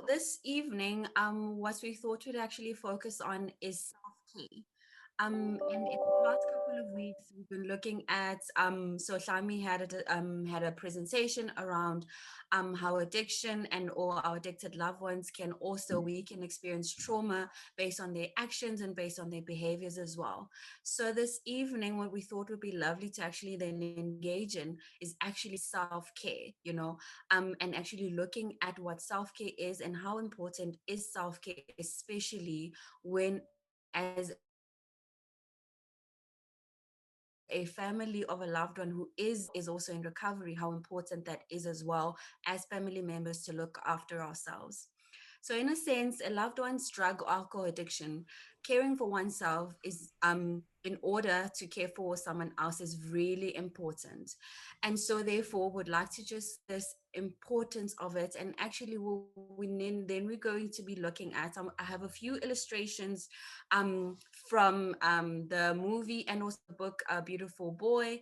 this evening, what we thought we'd actually focus on is self-care. And in the past couple of weeks, we've been looking at so Shami had a presentation around how addiction and all our addicted loved ones can also we can experience trauma based on their actions and based on their behaviors as well. So this evening, what we thought would be lovely to actually then engage in is actually self-care, and actually looking at what self-care is and how important is self-care, especially when as a family of a loved one who is also in recovery, how important that is as well as family members to look after ourselves. So in a sense, a loved one's drug or alcohol addiction, caring for oneself is in order to care for someone else is really important. And so therefore would like to just this importance of it. And actually then we're going to be looking at I have a few illustrations from the movie and also the book A Beautiful Boy.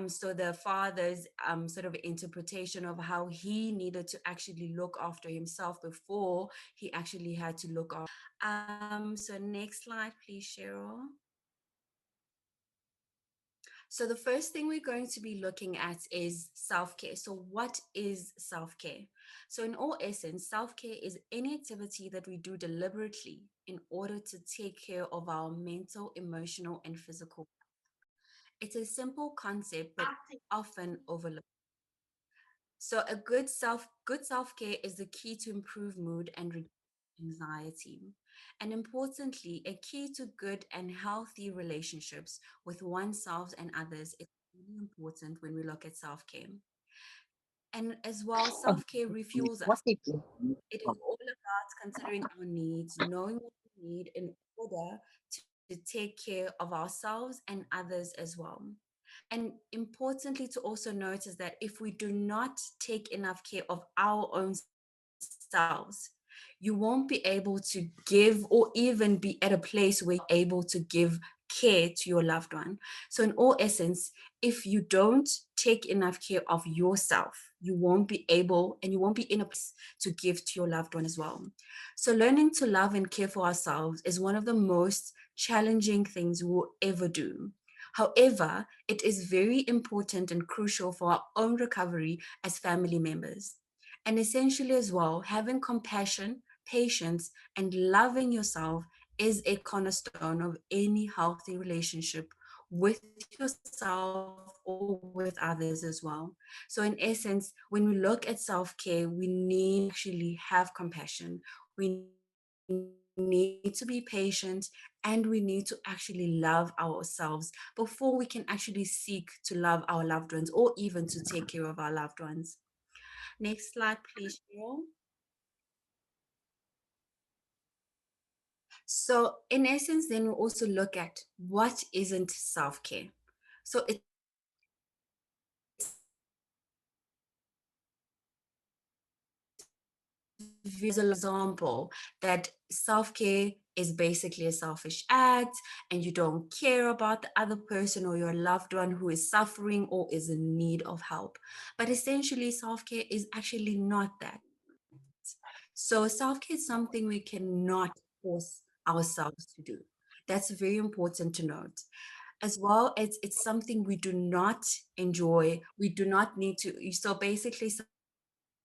So the father's sort of interpretation of how he needed to actually look after himself before he actually had to look after. So next slide, please, Cheryl. So the first thing we're going to be looking at is self-care. So what is self-care? So in all essence, self-care is any activity that we do deliberately in order to take care of our mental, emotional, and physical. It's a simple concept, but often overlooked. So a good self-care is the key to improve mood and reduce anxiety. And importantly, a key to good and healthy relationships with oneself and others is really important when we look at self-care. And as well, self-care refuels us. It is all about considering our needs, knowing what we need in order to take care of ourselves and others as well. And importantly, to also note is that if we do not take enough care of our own selves, you won't be able to give or even be at a place where you're able to give care to your loved one. So, in all essence, if you don't take enough care of yourself, you won't be able and you won't be in a place to give to your loved one as well. So, learning to love and care for ourselves is one of the most challenging things we will ever do. However, it is very important and crucial for our own recovery as family members. And essentially, as well, having compassion, patience, and loving yourself is a cornerstone of any healthy relationship with yourself or with others as well. So, in essence, when we look at self care, we need to actually have compassion. We need to be patient and we need to actually love ourselves before we can actually seek to love our loved ones or even to take care of our loved ones. Next slide, please, Cheryl. So, in essence, then we also look at what isn't self care. So, it's very important to note as an example that self care is basically a selfish act and you don't care about the other person or your loved one who is suffering or is in need of help. But essentially, self care is actually not that. So, self care is something we cannot force ourselves to do. That's very important to note. As well as it's something we do not enjoy, we do not need to. So, basically,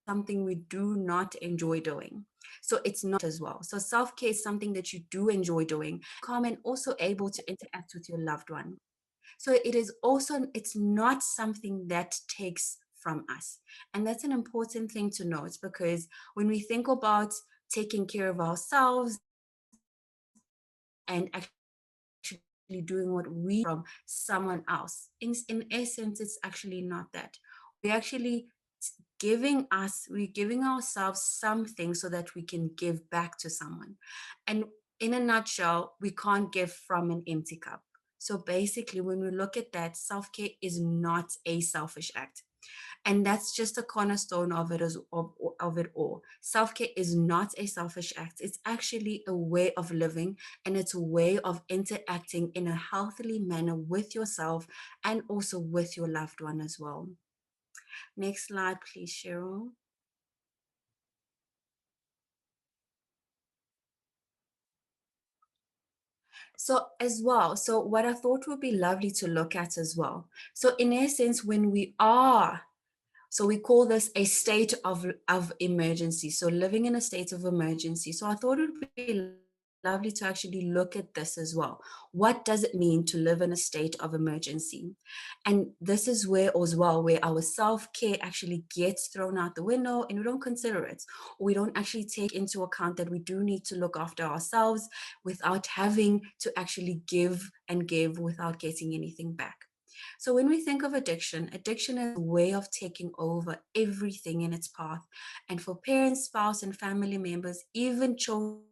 something we do not enjoy doing. So, it's not as well. So, self care is something that you do enjoy doing, calm and also able to interact with your loved one. So it is also, it's not something that takes from us. And that's an important thing to note because when we think about taking care of ourselves and actually doing what we want from someone else, in essence, it's actually not that. We're actually we're giving ourselves something so that we can give back to someone. And in a nutshell, we can't give from an empty cup. So basically, when we look at that, self care is not a selfish act. And that's just a cornerstone of of it all. Self care is not a selfish act. It's actually a way of living and it's a way of interacting in a healthily manner with yourself and also with your loved one as well. Next slide, please, Cheryl. So as well, so what I thought would be lovely to look at as well. So in essence, when we are, so we call this a state of emergency. So living in a state of emergency. So I thought it would be lovely to actually look at this as well. What does it mean to live in a state of emergency? And this is where as well, where our self-care actually gets thrown out the window and we don't consider it. Or we don't actually take into account that we do need to look after ourselves without having to actually give and give without getting anything back. So when we think of addiction, addiction is a way of taking over everything in its path. And for parents, spouse, and family members, even children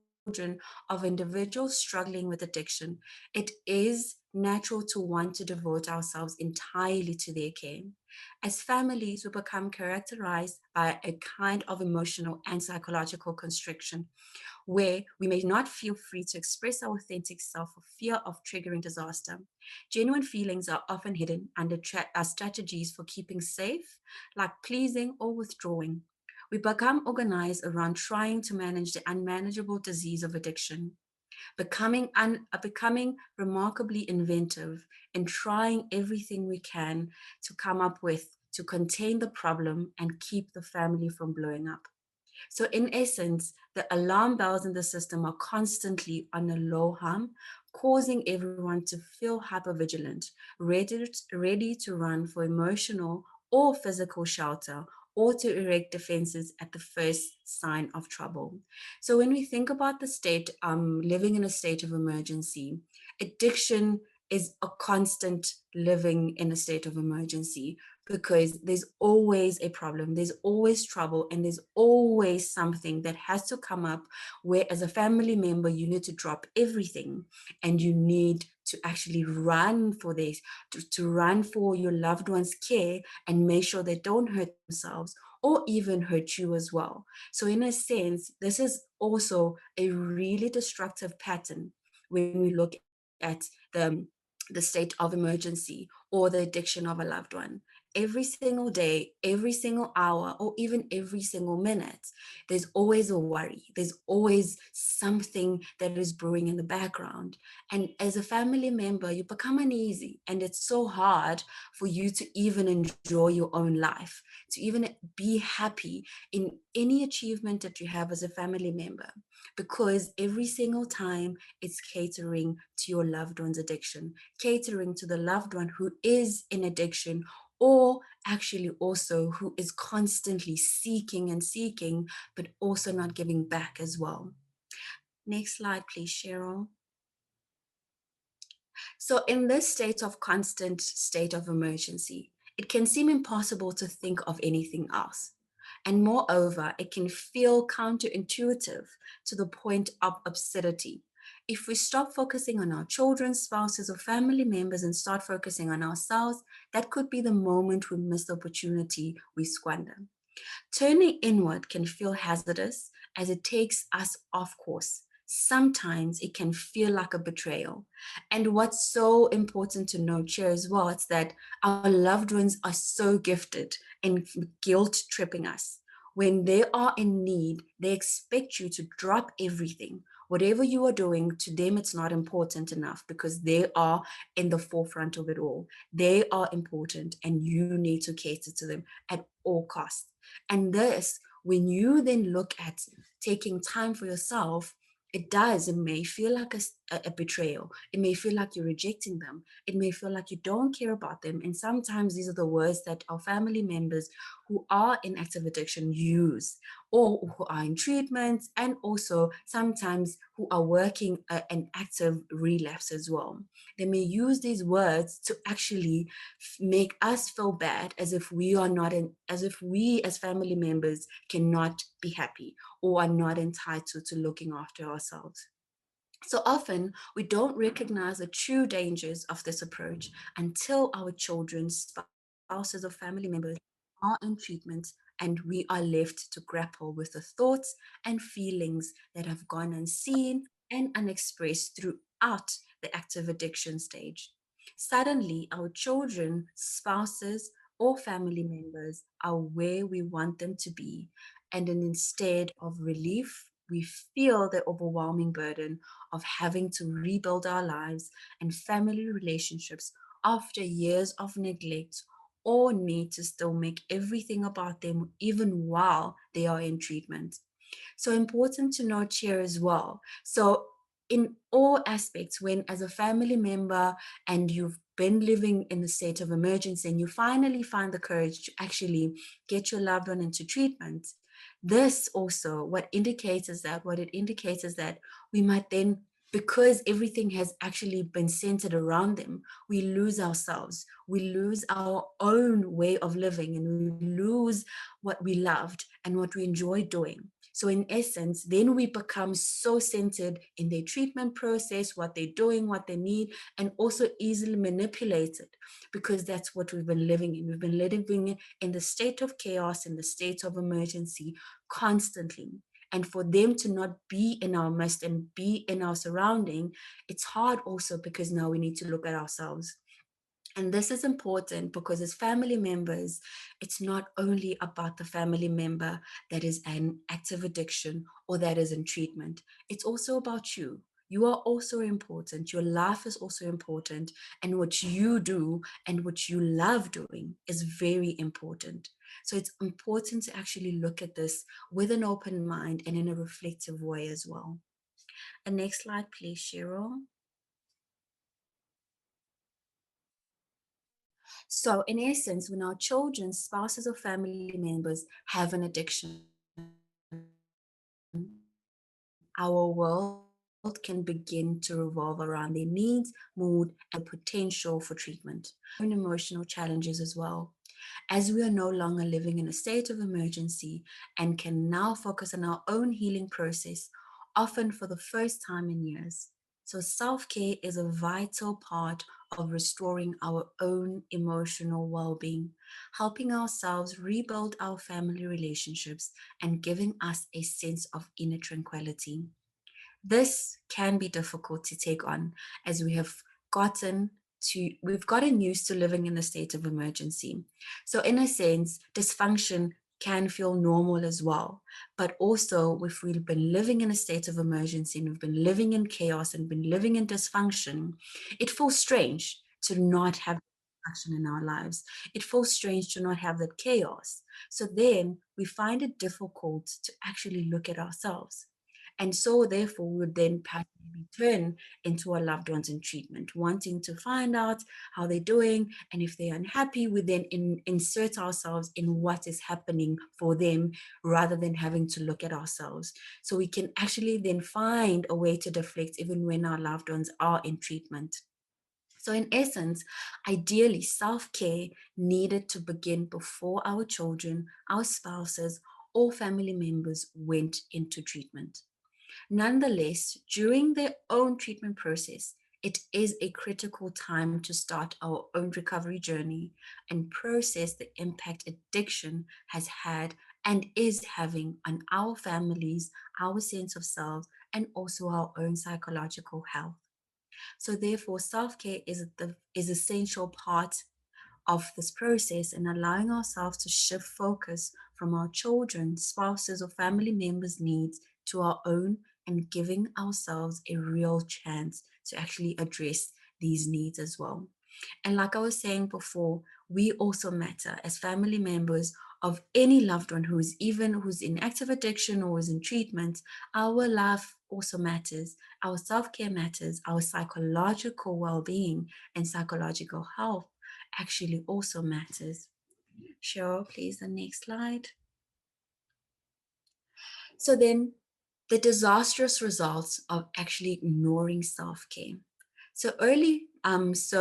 of individuals struggling with addiction, it is natural to want to devote ourselves entirely to their care. As families, we become characterized by a kind of emotional and psychological constriction where we may not feel free to express our authentic self for fear of triggering disaster. Genuine feelings are often hidden under strategies for keeping safe, like pleasing or withdrawing. We become organized around trying to manage the unmanageable disease of addiction, becoming remarkably inventive and trying everything we can to come up with to contain the problem and keep the family from blowing up. So, in essence, the alarm bells in the system are constantly on a low hum, causing everyone to feel hypervigilant, ready to run for emotional or physical shelter or to erect defenses at the first sign of trouble. So, when we think about the state, living in a state of emergency, addiction is a constant living in a state of emergency because there's always a problem, there's always trouble, and there's always something that has to come up where, as a family member, you need to drop everything and you need to actually run for this, to run for your loved one's care and make sure they don't hurt themselves or even hurt you as well. So, in a sense, this is also a really destructive pattern when we look at the state of emergency or the addiction of a loved one. Every single day, every single hour, or even every single minute, there's always a worry. There's always something that is brewing in the background. And as a family member, you become uneasy, and it's so hard for you to even enjoy your own life, to even be happy in any achievement that you have as a family member, because every single time it's catering to your loved one's addiction, catering to the loved one who is in addiction, or actually also who is constantly seeking and seeking, but also not giving back as well. Next slide, please, Cheryl. So in this constant state of emergency, it can seem impossible to think of anything else. And moreover, it can feel counterintuitive to the point of absurdity. If we stop focusing on our children, spouses, or family members and start focusing on ourselves, that could be the moment we miss the opportunity we squander. Turning inward can feel hazardous as it takes us off course. Sometimes it can feel like a betrayal. And what's so important to note here as well is that our loved ones are so gifted in guilt tripping us. When they are in need, they expect you to drop everything. Whatever you are doing, to them, it's not important enough because they are in the forefront of it all. They are important and you need to cater to them at all costs. And this, when you then look at taking time for yourself, it may feel like a betrayal. It may feel like you're rejecting them. It may feel like you don't care about them. And sometimes these are the words that our family members who are in active addiction use, or who are in treatment, and also sometimes who are working an active relapse as well. They may use these words to actually make us feel bad, as if we are not in, as if we as family members cannot be happy or are not entitled to looking after ourselves. So often, we don't recognize the true dangers of this approach until our children, spouses, or family members are in treatment and we are left to grapple with the thoughts and feelings that have gone unseen and unexpressed throughout the active addiction stage. Suddenly, our children, spouses, or family members are where we want them to be, and then instead of relief, we feel the overwhelming burden of having to rebuild our lives and family relationships after years of neglect, or need to still make everything about them even while they are in treatment. So important to note here as well. So in all aspects, when as a family member and you've been living in a state of emergency and you finally find the courage to actually get your loved one into treatment, this also what it indicates is that we might then, because everything has actually been centered around them, we lose ourselves, we lose our own way of living, and we lose what we loved and what we enjoy doing. So, in essence, then we become so centered in their treatment process, what they're doing, what they need, and also easily manipulated, because that's what we've been living in. We've been living in the state of chaos, in the state of emergency constantly. And for them to not be in our midst and be in our surrounding, it's hard also, because now we need to look at ourselves. And this is important because as family members, it's not only about the family member that is an active addiction or that is in treatment. It's also about you. You are also important. Your life is also important. And what you do and what you love doing is very important. So it's important to actually look at this with an open mind and in a reflective way as well. And next slide, please, Cheryl. So, in essence, when our children, spouses, or family members have an addiction, our world can begin to revolve around their needs, mood, and potential for treatment, and emotional challenges as well. As we are no longer living in a state of emergency and can now focus on our own healing process, often for the first time in years. So, self care is a vital part of restoring our own emotional well being, helping ourselves rebuild our family relationships, and giving us a sense of inner tranquility. This can be difficult to take on, as we've gotten used to living in a state of emergency. So in a sense, dysfunction can feel normal as well. But also, if we've been living in a state of emergency and we've been living in chaos and been living in dysfunction, it feels strange to not have action in our lives. It feels strange to not have that chaos. So then we find it difficult to actually look at ourselves. And so, therefore, we would then passively turn into our loved ones in treatment, wanting to find out how they're doing. And if they're unhappy, we then insert ourselves in what is happening for them rather than having to look at ourselves. So, we can actually then find a way to deflect even when our loved ones are in treatment. So, in essence, ideally, self care needed to begin before our children, our spouses, or family members went into treatment. Nonetheless, during their own treatment process, it is a critical time to start our own recovery journey and process the impact addiction has had and is having on our families, our sense of self, and also our own psychological health. So, therefore, self care is essential part of this process, and allowing ourselves to shift focus from our children, spouses, or family members' needs to our own, and giving ourselves a real chance to actually address these needs as well. And like I was saying before, we also matter as family members of any loved one who's in active addiction or is in treatment. Our life also matters. Our self-care matters. Our psychological well-being and psychological health actually also matters. Cheryl, please, the next slide. So then the disastrous results of actually ignoring self-care. So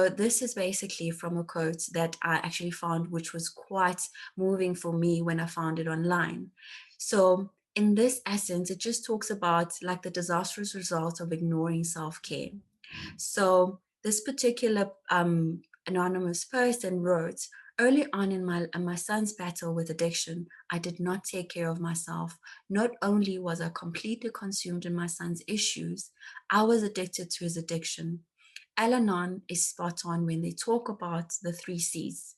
this is basically from a quote that I actually found, which was quite moving for me when I found it online. So in this essence, it just talks about like the disastrous results of ignoring self-care. So this particular anonymous person wrote, early on in my son's battle with addiction, I did not take care of myself. Not only was I completely consumed in my son's issues, I was addicted to his addiction. Al-Anon is spot on when they talk about the three C's.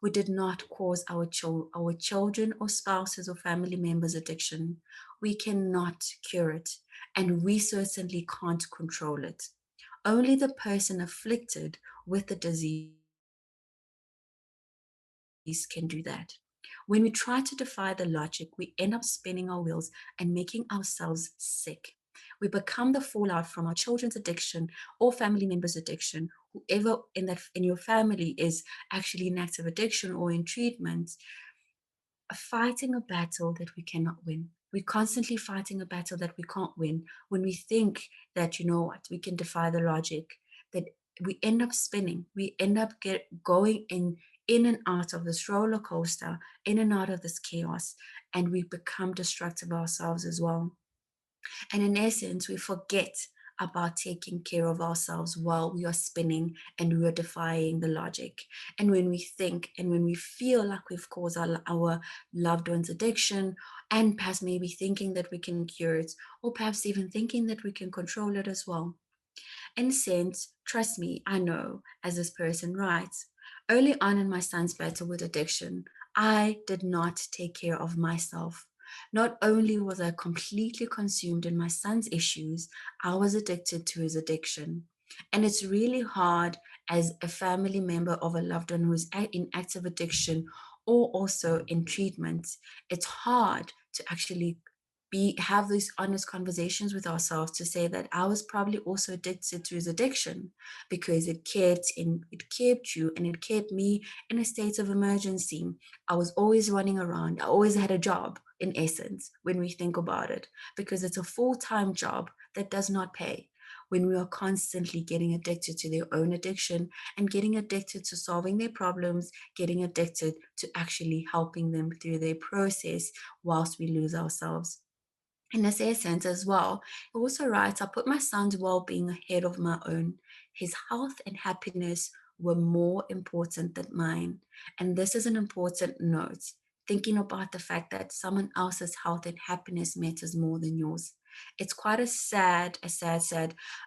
We did not cause our children or spouses or family members addiction. We cannot cure it, and we certainly can't control it. Only the person afflicted with the disease can do that. When we try to defy the logic, we end up spinning our wheels and making ourselves sick. We become the fallout from our children's addiction or family members' addiction, whoever in your family is actually in active addiction or in treatment, fighting a battle that we cannot win. We're constantly fighting a battle that we can't win when we think that, you know what, we can defy the logic, that we end up spinning. We end up going in and out of this roller coaster, in and out of this chaos, and we become destructive ourselves as well. And in essence, we forget about taking care of ourselves while we are spinning and we are defying the logic. And when we think and when we feel like we've caused our loved one's addiction, and perhaps maybe thinking that we can cure it, or perhaps even thinking that we can control it as well. In a sense, trust me, I know, as this person writes, early on in my son's battle with addiction, I did not take care of myself. Not only was I completely consumed in my son's issues, I was addicted to his addiction. And it's really hard as a family member of a loved one who's in active addiction or also in treatment. It's hard to actually have these honest conversations with ourselves to say that I was probably also addicted to his addiction because it kept you and it kept me in a state of emergency. I was always running around. I always had a job, in essence, when we think about it, because it's a full-time job that does not pay. When we are constantly getting addicted to their own addiction and getting addicted to solving their problems, getting addicted to actually helping them through their process whilst we lose ourselves. In this essence as well, he also writes, I put my son's well-being ahead of my own. His health and happiness were more important than mine. And this is an important note, thinking about the fact that someone else's health and happiness matters more than yours. It's quite a sad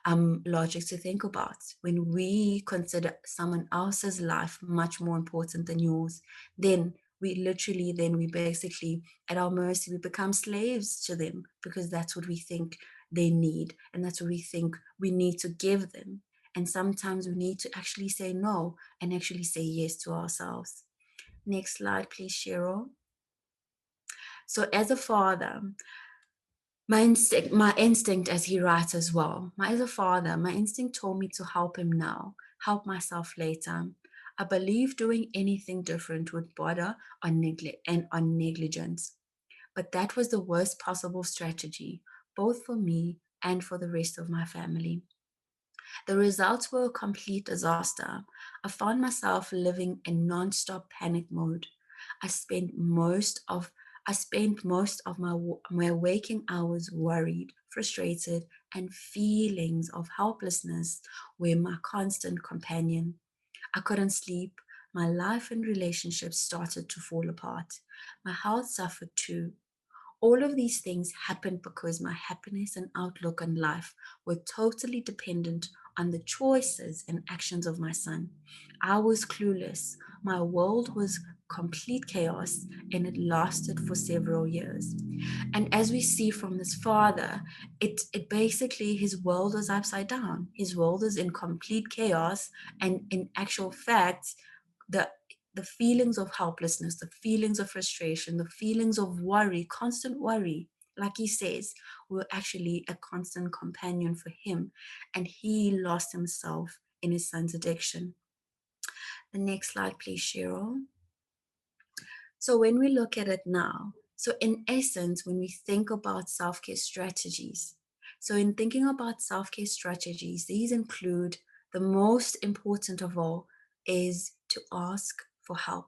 logic to think about. When we consider someone else's life much more important than yours, then we basically at our mercy, we become slaves to them because that's what we think they need and that's what we think we need to give them. And sometimes we need to actually say no and actually say yes to ourselves. Next slide, please, Cheryl. So, as a father, my instinct, as he writes as well, as a father, my instinct told me to help him now, help myself later. I believe doing anything different would border on negligence. But that was the worst possible strategy, both for me and for the rest of my family. The results were a complete disaster. I found myself living in non-stop panic mode. I spent most of I spent most of my waking hours worried, frustrated, and feelings of helplessness were my constant companion. I couldn't sleep. My life and relationships started to fall apart. My health suffered too. All of these things happened because my happiness and outlook on life were totally dependent on the choices and actions of my son. I was clueless. My world was complete chaos and it lasted for several years. And as we see from this father, it basically, his world was upside down. His world is in complete chaos. And in actual fact, the the feelings of helplessness, the feelings of frustration, the feelings of worry, constant worry, like he says, were actually a constant companion for him. And he lost himself in his son's addiction. The next slide, please, Cheryl. So when we look at it now, so in essence, when we think about self-care strategies, so in thinking about self-care strategies, these include the most important of all is to ask for help.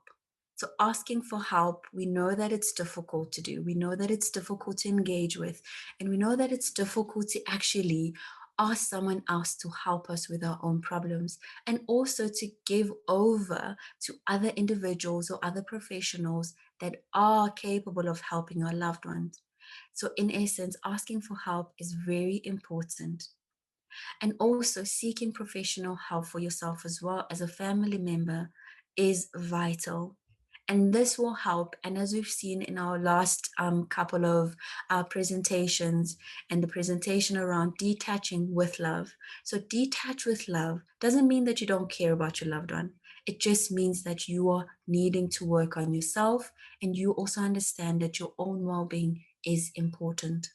So asking for help, we know that it's difficult to do. We know that it's difficult to engage with, and we know that it's difficult to actually ask someone else to help us with our own problems and also to give over to other individuals or other professionals that are capable of helping our loved ones. So, in essence, asking for help is very important. And also, seeking professional help for yourself as well as a family member is vital. And this will help. And as we've seen in our last couple of presentations, and the presentation around detaching with love. So, detach with love doesn't mean that you don't care about your loved one. It just means that you are needing to work on yourself, and you also understand that your own well being is important.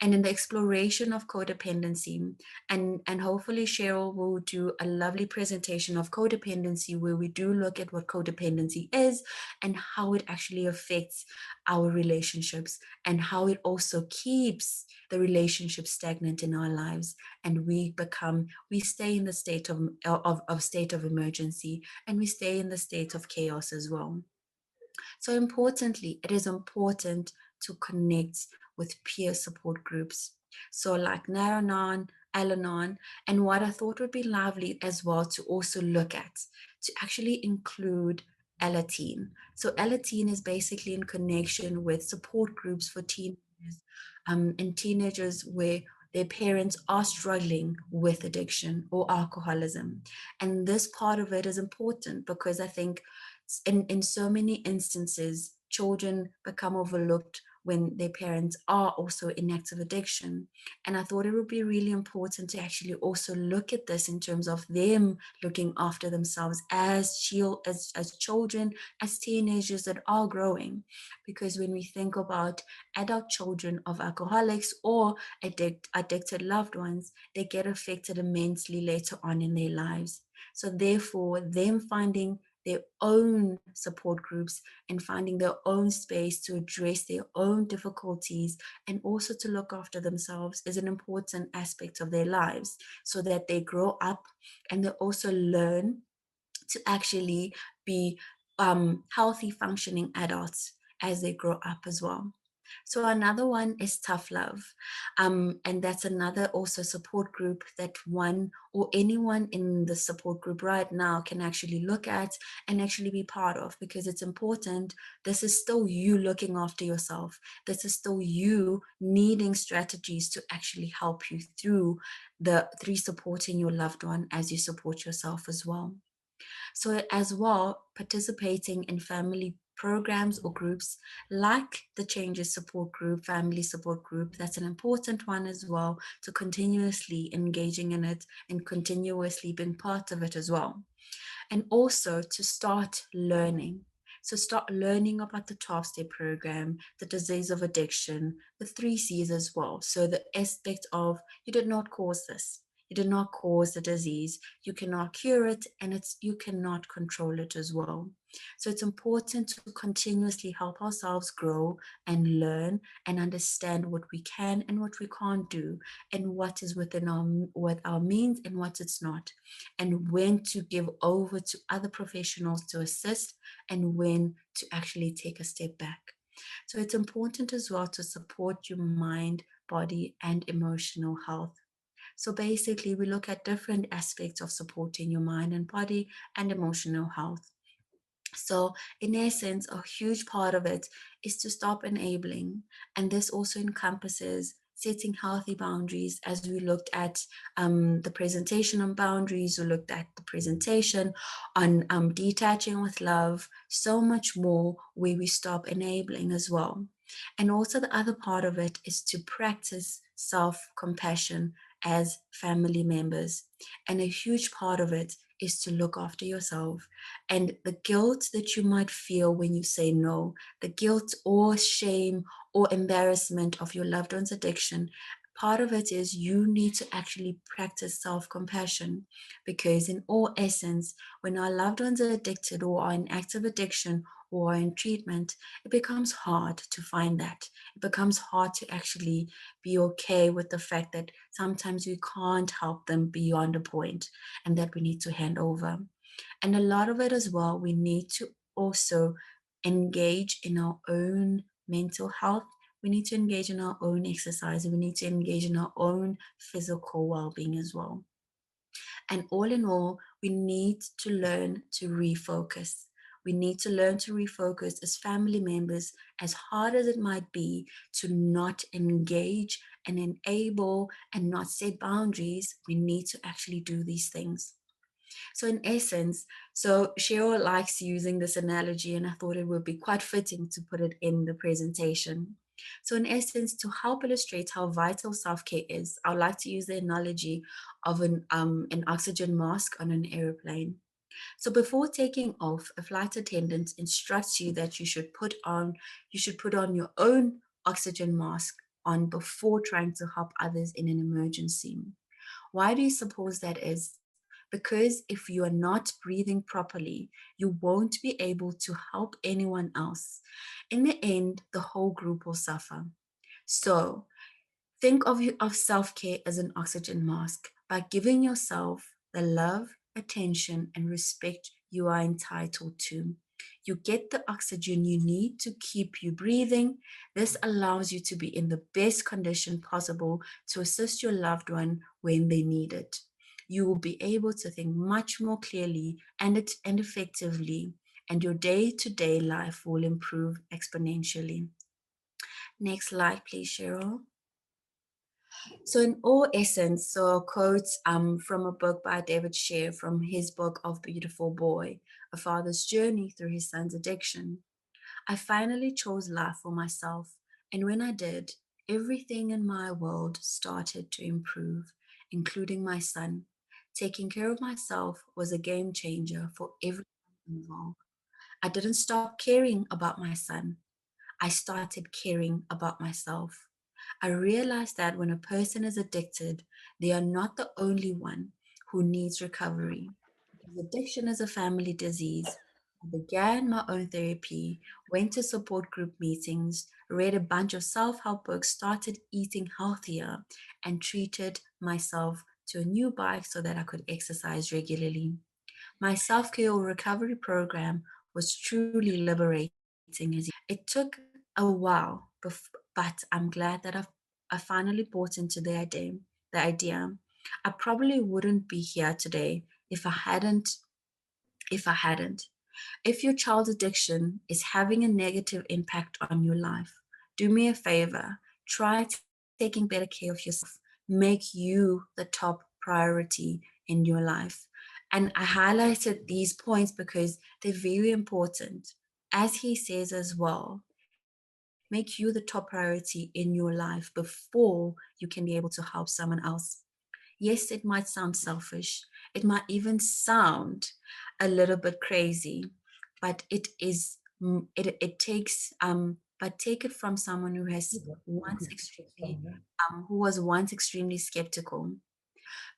And in the exploration of codependency, and hopefully Cheryl will do a lovely presentation of codependency where we do look at what codependency is and how it actually affects our relationships, and how it also keeps the relationship stagnant in our lives, and we stay in the state of emergency, and we stay in the state of chaos as well. So importantly, it is important to connect with peer support groups. So like Naranon, Alanon, and what I thought would be lovely as well to also look at, to actually include Alateen. So Alateen is basically in connection with support groups for teenagers, and teenagers where their parents are struggling with addiction or alcoholism. And this part of it is important because I think in so many instances, children become overlooked when their parents are also in active addiction. And I thought it would be really important to actually also look at this in terms of them looking after themselves as children, as teenagers that are growing. Because when we think about adult children of alcoholics or addicted loved ones, they get affected immensely later on in their lives. So therefore, them finding their own support groups and finding their own space to address their own difficulties and also to look after themselves is an important aspect of their lives, so that they grow up and they also learn to actually be healthy, functioning adults as they grow up as well. So another one is Tough Love. And that's another also support group that one or anyone in the support group right now can actually look at and actually be part of, because it's important. This is still you looking after yourself. This is still you needing strategies to actually help you through supporting your loved one as you support yourself as well. So, as well, participating in family programs or groups like the Changes Support Group, Family Support Group, that's an important one as well, to continuously engaging in it and continuously being part of it as well. And also to start learning. So start learning about the 12-step program, the disease of addiction, the 3 C's as well. So the aspect of you did not cause this. You did not cause the disease. You cannot cure it, and you cannot control it as well. So it's important to continuously help ourselves grow and learn and understand what we can and what we can't do, and what is within our means and what it's not, and when to give over to other professionals to assist, and when to actually take a step back. So it's important as well to support your mind, body, and emotional health. So basically, we look at different aspects of supporting your mind and body and emotional health. So, in essence, a huge part of it is to stop enabling. And this also encompasses setting healthy boundaries, as we looked at the presentation on boundaries, we looked at the presentation on detaching with love, so much more where we stop enabling as well. And also, the other part of it is to practice self compassion as family members. And a huge part of it is to look after yourself, and the guilt that you might feel when you say no, the guilt or shame or embarrassment of your loved one's addiction, part of it is you need to actually practice self-compassion, because in all essence, when our loved ones are addicted or are in active addiction or are in treatment, it becomes hard to find that. It becomes hard to actually be okay with the fact that sometimes we can't help them beyond a point and that we need to hand over. And a lot of it as well, we need to also engage in our own mental health. We need to engage in our own exercise. We need to engage in our own physical well being as well. And all in all, we need to learn to refocus. We need to learn to refocus as family members, as hard as it might be, to not engage and enable and not set boundaries. We need to actually do these things. So, in essence, so Cheryl likes using this analogy, and I thought it would be quite fitting to put it in the presentation. So, in essence, to help illustrate how vital self care is, I would like to use the analogy of an oxygen mask on an airplane. So before taking off, a flight attendant instructs you that you should put on your own oxygen mask on before trying to help others in an emergency. Why do you suppose that is? Because if you are not breathing properly, you won't be able to help anyone else. In the end, the whole group will suffer. So think of self-care as an oxygen mask. By giving yourself the love, attention, and respect you are entitled to, you get the oxygen you need to keep you breathing. This allows you to be in the best condition possible to assist your loved one when they need it. You will be able to think much more clearly and effectively, and your day-to-day life will improve exponentially. Next slide, please, Cheryl. So, in all essence, so a quote from a book by David Sher from his book of Beautiful Boy, A Father's Journey Through His Son's Addiction. I finally chose life for myself, and when I did, everything in my world started to improve, including my son. Taking care of myself was a game changer for everyone involved. I didn't stop caring about my son. I started caring about myself. I realized that when a person is addicted, they are not the only one who needs recovery. Because addiction is a family disease. I began my own therapy, went to support group meetings, read a bunch of self help books, started eating healthier, and treated myself to a new bike so that I could exercise regularly. My self care recovery program was truly liberating, as you can see. It took a while, but I'm glad that I finally bought into The idea. I probably wouldn't be here today if I hadn't. If your child's addiction is having a negative impact on your life, do me a favor. Try taking better care of yourself. Make you the top priority in your life. And I highlighted these points because they're very important. As he says as well, make you the top priority in your life before you can be able to help someone else. Yes, it might sound selfish. It might even sound a little bit crazy, but it takes but take it from someone who was once extremely skeptical,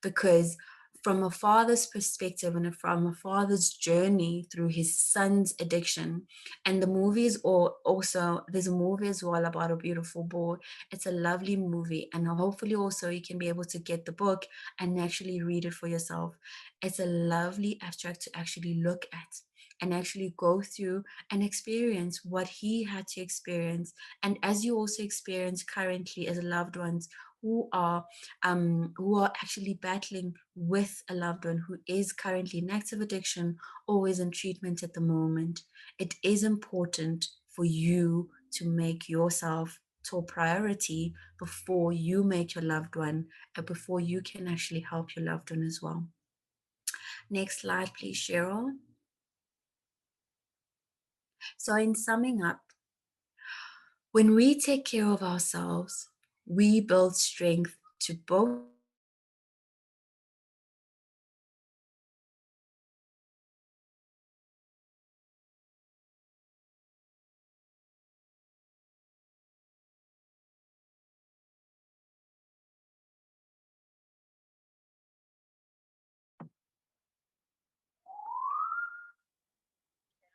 because from a father's perspective and from a father's journey through his son's addiction, and the movies, or also there's a movie as well about a beautiful boy. It's a lovely movie, and hopefully also you can be able to get the book and actually read it for yourself. It's a lovely abstract to actually look at and actually go through and experience what he had to experience, and as you also experience currently as loved ones who are who are actually battling with a loved one who is currently in active addiction or is in treatment at the moment. It is important for you to make yourself top priority before you make your loved one, before you can actually help your loved one as well. Next slide, please, Cheryl. So, in summing up, when we take care of ourselves, we build strength to both survive and thrive.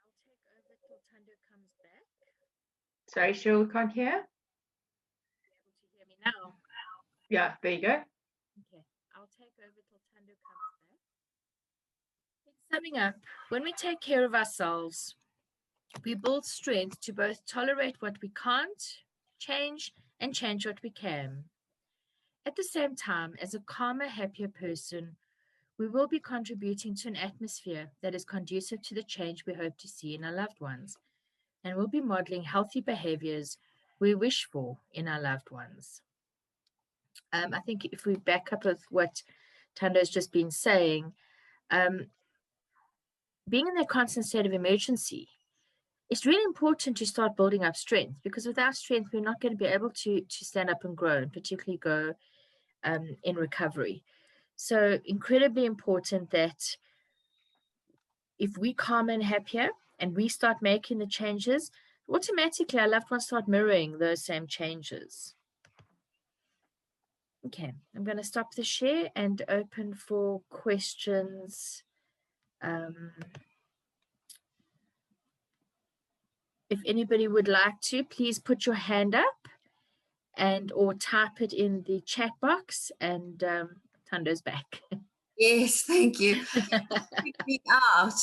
I'll take over till Tando comes back. Sorry, Cheryl, we can't hear. Be able to hear me now. Yeah, there you go. Okay, I'll take over till Tando comes back. Summing up, when we take care of ourselves, we build strength to both tolerate what we can't change and change what we can. At the same time, as a calmer, happier person, we will be contributing to an atmosphere that is conducive to the change we hope to see in our loved ones, and will be modeling healthy behaviors we wish for in our loved ones. I think if we back up with what Tando has just been saying, being in that constant state of emergency, it's really important to start building up strength, because without strength, we're not going to be able to stand up and grow, and particularly go in recovery. So incredibly important that if we calm and happier and we start making the changes, automatically our loved ones start mirroring those same changes. Okay, I'm going to stop the share and open for questions. If anybody would like to, please put your hand up and or type it in the chat box, and Tando's back. Yes, thank you. Freak me out.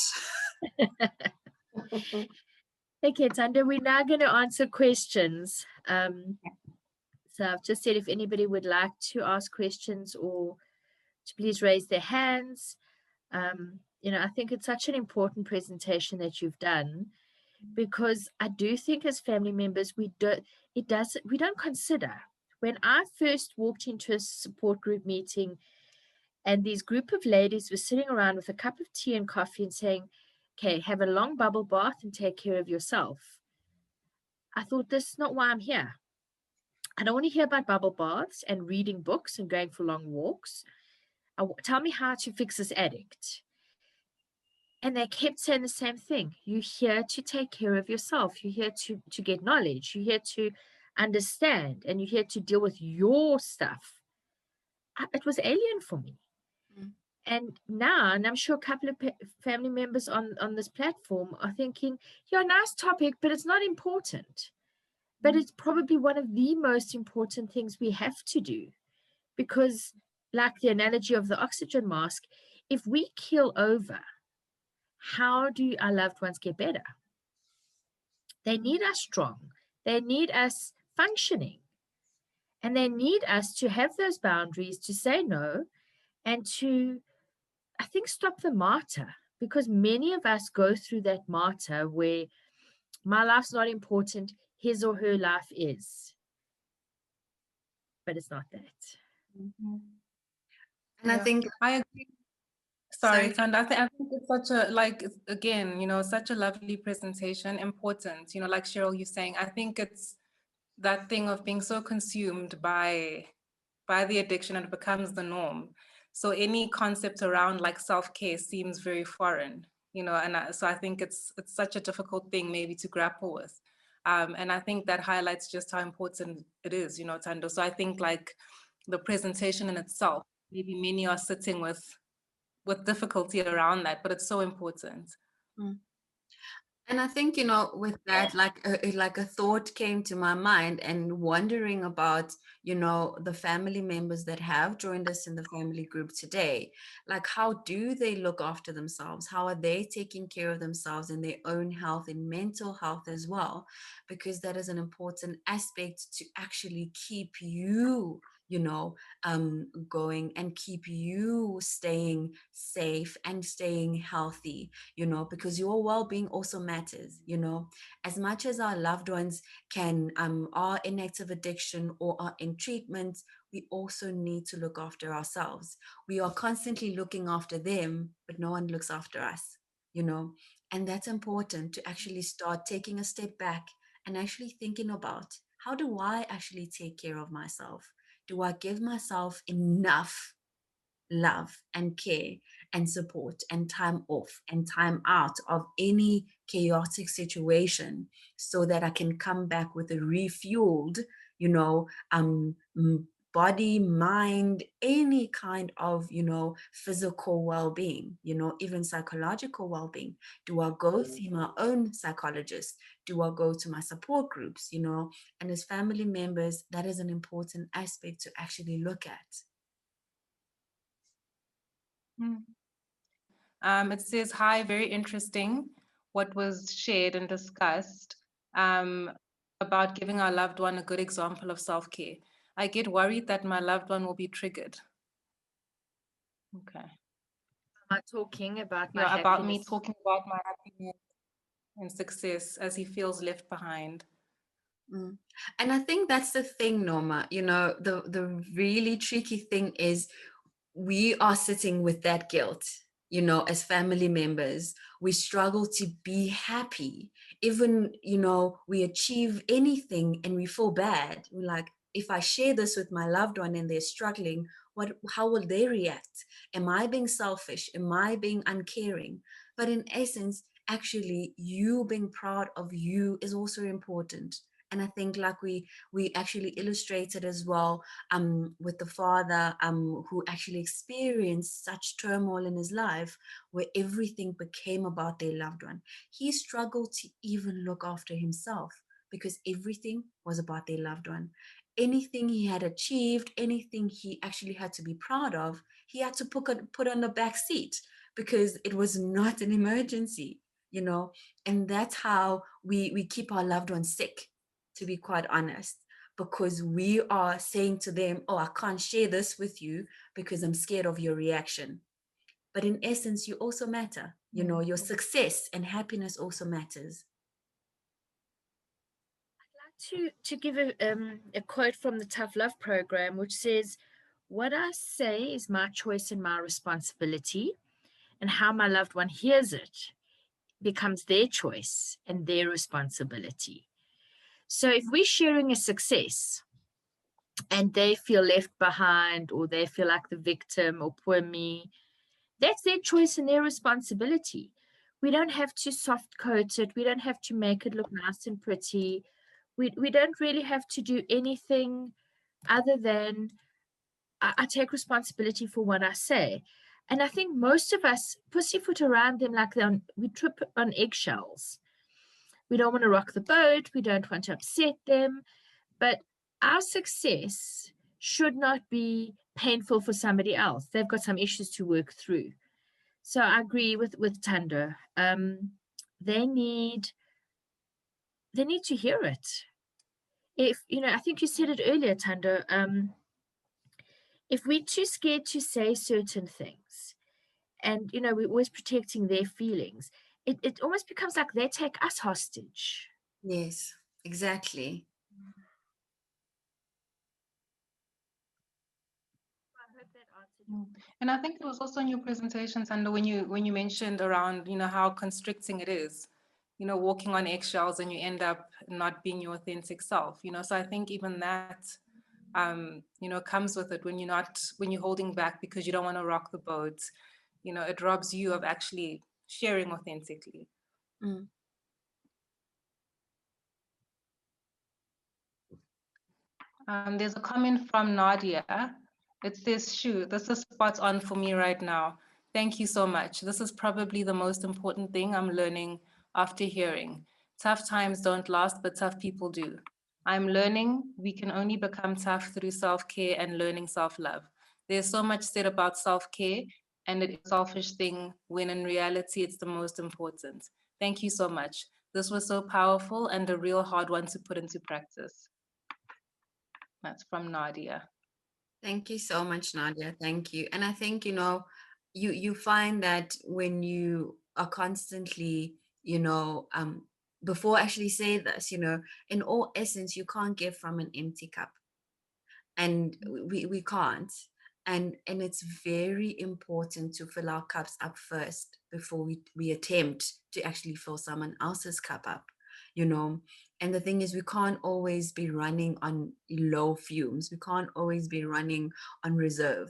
Okay, Tando, we're now going to answer questions. So I've just said if anybody would like to ask questions or to please raise their hands. I think it's such an important presentation that you've done, because I do think as family members, we don't consider. When I first walked into a support group meeting and these group of ladies were sitting around with a cup of tea and coffee and saying, okay, have a long bubble bath and take care of yourself, I thought, this is not why I'm here. I don't want to hear about bubble baths and reading books and going for long walks. Tell me how to fix this addict. And they kept saying the same thing. You're here to take care of yourself. You're here to get knowledge. You're here to understand, and you're here to deal with your stuff. It was alien for me. And now, and I'm sure a couple of family members on this platform are thinking, yeah, nice topic, but it's not important. But it's probably one of the most important things we have to do, because like the analogy of the oxygen mask, if we keel over, how do our loved ones get better? They need us strong. They need us functioning. And they need us to have those boundaries, to say no, and to, I think, stop the martyr. Because many of us go through that martyr where my life's not important, his or her life is. But it's not that. And I think I agree. Sorry, Tanda. I think it's such a, such a lovely presentation, important, like Cheryl, you're saying. I think it's that thing of being so consumed by the addiction, and it becomes the norm. So any concept around like self-care seems very foreign, so I think it's such a difficult thing maybe to grapple with. And I think that highlights just how important it is, Tando. So I think like the presentation in itself, maybe many are sitting with difficulty around that, but it's so important. And I think, with that, like a thought came to my mind, and wondering about, the family members that have joined us in the family group today. Like, how do they look after themselves? How are they taking care of themselves in their own health and mental health as well? Because that is an important aspect to actually keep you going, and keep you staying safe and staying healthy, because your well-being also matters. As much as our loved ones are in active addiction or are in treatment, we also need to look after ourselves. We are constantly looking after them, but no one looks after us, and that's important, to actually start taking a step back and actually thinking about, how do I actually take care of myself? Do I give myself enough love and care and support and time off and time out of any chaotic situation, so that I can come back with a refueled, body, mind, any kind of, physical well-being, even psychological well-being? Do I go see my own psychologist? Do I go to my support groups? And as family members, that is an important aspect to actually look at. It says, hi, very interesting what was shared and discussed about giving our loved one a good example of self-care. I get worried that my loved one will be triggered. Okay. Am I talking about my about happiness? me talking about my happiness and success as he feels left behind. And I think that's the thing, Norma. The really tricky thing is, we are sitting with that guilt. you know, as family members, we struggle to be happy. Even, you know, we achieve anything and we feel bad. We're like, if I share this with my loved one and they're struggling, how will they react? Am I being selfish? Am I being uncaring? But in essence, actually, you being proud of you is also important. And I think, like we actually illustrated as well, with the father who actually experienced such turmoil in his life, where everything became about their loved one. He struggled to even look after himself because everything was about their loved one. Anything he had achieved, anything he actually had to be proud of, he had to put on the back seat because it was not an emergency, you know. And that's how we keep our loved ones sick, to be quite honest, because we are saying to them, oh, I can't share this with you because I'm scared of your reaction. But in essence, you also matter. You know, your success and happiness also matters. To give a quote from the Tough Love program, which says, "What I say is my choice and my responsibility, and how my loved one hears it becomes their choice and their responsibility." So if we're sharing a success and they feel left behind, or they feel like the victim, or poor me, that's their choice and their responsibility. We don't have to soft coat it. We don't have to make it look nice and pretty. We don't really have to do anything other than I take responsibility for what I say. And I think most of us pussyfoot around them like we trip on eggshells. We don't want to rock the boat. We don't want to upset them. But our success should not be painful for somebody else. They've got some issues to work through. So I agree with Tando. They need to hear it. If I think you said it earlier, Tando. If we're too scared to say certain things, and we're always protecting their feelings, it almost becomes like they take us hostage. Yes, exactly. I hope that answered your And I think it was also in your presentation, Sandra, when you mentioned around, how constricting it is, walking on eggshells and you end up not being your authentic self, So I think even that, comes with it when you're holding back because you don't want to rock the boat, it robs you of actually sharing authentically. Mm. There's a comment from Nadia. It says, "Shoo, this is spot on for me right now. Thank you so much. This is probably the most important thing I'm learning after hearing. Tough times don't last, but tough people do. I'm learning we can only become tough through self-care and learning self-love. There's so much said about self-care, and it is a selfish thing when in reality it's the most important. Thank you so much. This was so powerful and a real hard one to put into practice." That's from Nadia. Thank you so much, Nadia. Thank you. And I think, you find that when you are constantly, before I actually say this, in all essence, you can't give from an empty cup. And we can't. And it's very important to fill our cups up first before we attempt to actually fill someone else's cup up, you know. And the thing is, we can't always be running on low fumes. We can't always be running on reserve,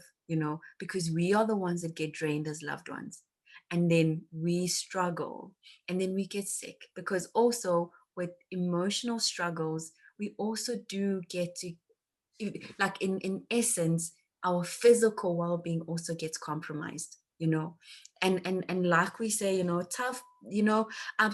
because we are the ones that get drained as loved ones. And then we struggle, and then we get sick, because also with emotional struggles, we also do get to, like, in essence, our physical well-being also gets compromised, and like we say, tough,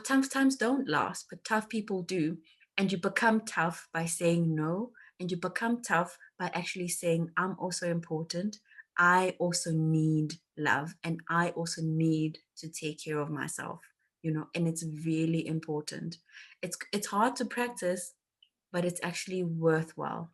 tough times don't last, but tough people do. And you become tough by saying no, and you become tough by actually saying, I'm also important. I also need love, and I also need to take care of myself, and it's really important. It's hard to practice, but it's actually worthwhile.